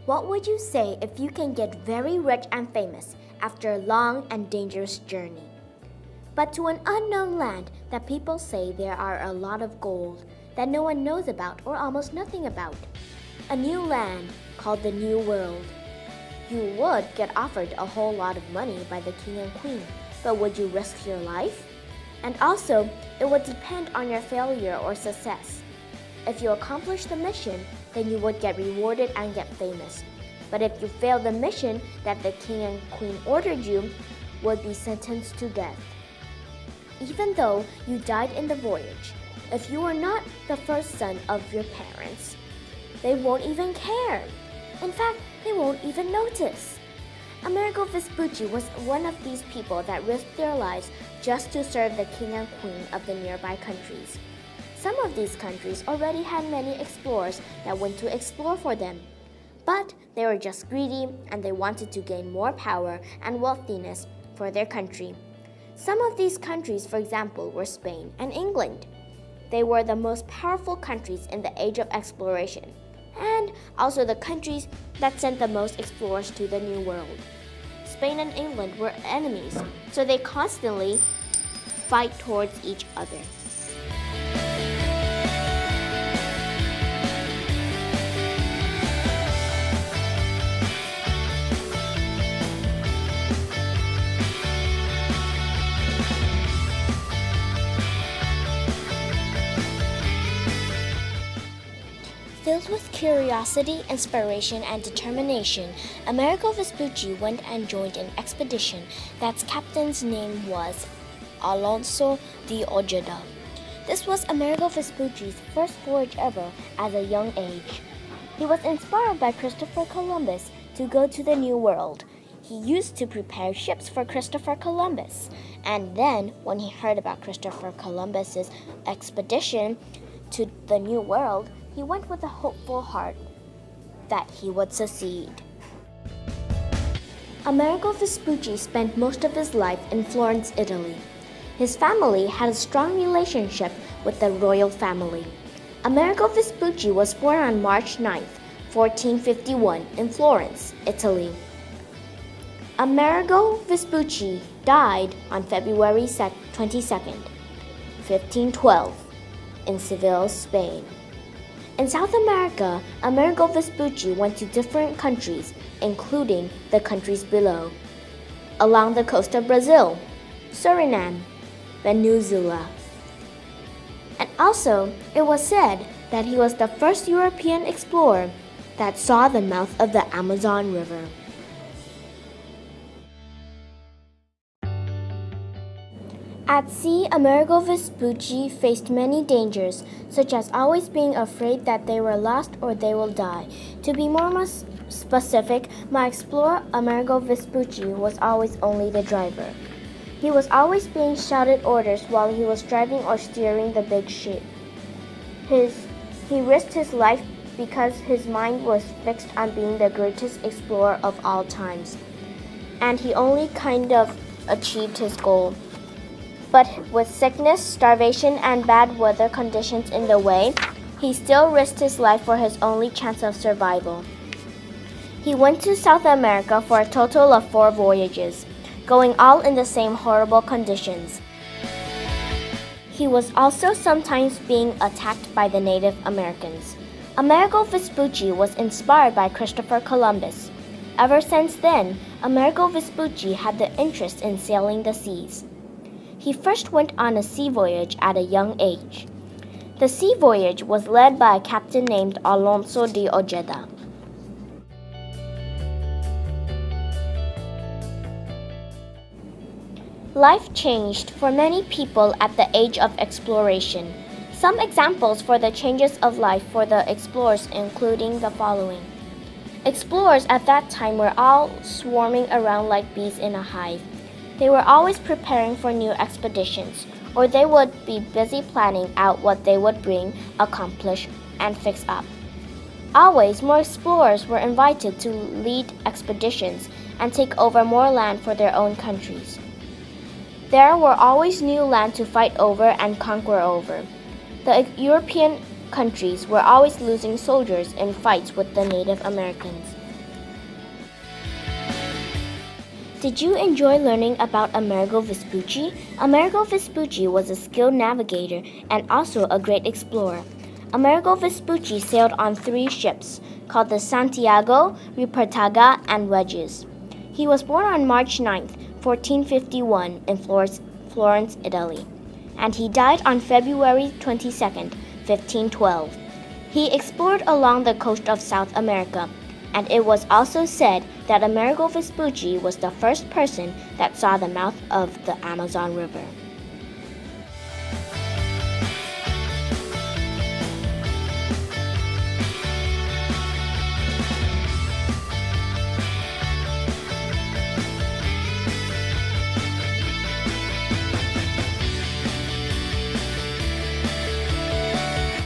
What would you say if you can get very rich and famous after a long and dangerous journey? But to an unknown land that people say there are a lot of gold that no one knows about or almost nothing about. A new land called the New World. You would get offered a whole lot of money by the king and queen, but would you risk your life? And also, it would depend on your failure or success. If you accomplish the mission, then you would get rewarded and get famous. But if you fail the mission that the king and queen ordered you, would be sentenced to death. Even though you died in the voyage, if you were not the first son of your parents, they won't even care. In fact, they won't even notice. Amerigo Vespucci was one of these people that risked their lives just to serve the king and queen of the nearby countries. Some of these countries already had many explorers that went to explore for them. But they were just greedy and they wanted to gain more power and wealthiness for their country. Some of these countries, for example, were Spain and England. They were the most powerful countries in the age of exploration, and also the countries that sent the most explorers to the New World. Spain and England were enemies, so they constantly fight towards each other. Filled with curiosity, inspiration, and determination, Amerigo Vespucci went and joined an expedition that's captain's name was Alonso de Ojeda. This was Amerigo Vespucci's first voyage ever at a young age. He was inspired by Christopher Columbus to go to the New World. He used to prepare ships for Christopher Columbus, and then when he heard about Christopher Columbus's expedition to the New World, he went with a hopeful heart that he would succeed. Amerigo Vespucci spent most of his life in Florence, Italy. His family had a strong relationship with the royal family. Amerigo Vespucci was born on March 9, 1451 in Florence, Italy. Amerigo Vespucci died on February 22, 1512 in Seville, Spain. In South America, Amerigo Vespucci went to different countries, including the countries below. Along the coast of Brazil, Suriname, Venezuela. And also, it was said that he was the first European explorer that saw the mouth of the Amazon River. At sea, Amerigo Vespucci faced many dangers, such as always being afraid that they were lost or they will die. To be more specific, my explorer Amerigo Vespucci was always only the driver. He was always being shouted orders while he was driving or steering the big ship. He risked his life because his mind was fixed on being the greatest explorer of all times, and he only kind of achieved his goal. But with sickness, starvation, and bad weather conditions in the way, he still risked his life for his only chance of survival. He went to South America for a total of 4 voyages, going all in the same horrible conditions. He was also sometimes being attacked by the Native Americans. Amerigo Vespucci was inspired by Christopher Columbus. Ever since then, Amerigo Vespucci had the interest in sailing the seas. He first went on a sea voyage at a young age. The sea voyage was led by a captain named Alonso de Ojeda. Life changed for many people at the age of exploration. Some examples for the changes of life for the explorers including the following. Explorers at that time were all swarming around like bees in a hive. They were always preparing for new expeditions, or they would be busy planning out what they would bring, accomplish, and fix up. Always more explorers were invited to lead expeditions and take over more land for their own countries. There were always new land to fight over and conquer over. The European countries were always losing soldiers in fights with the Native Americans. Did you enjoy learning about Amerigo Vespucci? Amerigo Vespucci was a skilled navigator and also a great explorer. Amerigo Vespucci sailed on 3 ships, called the Santiago, Ripartaga, and Regis. He was born on March 9, 1451, in Florence, Italy, and he died on February 22, 1512. He explored along the coast of South America, and it was also said that Amerigo Vespucci was the first person that saw the mouth of the Amazon River.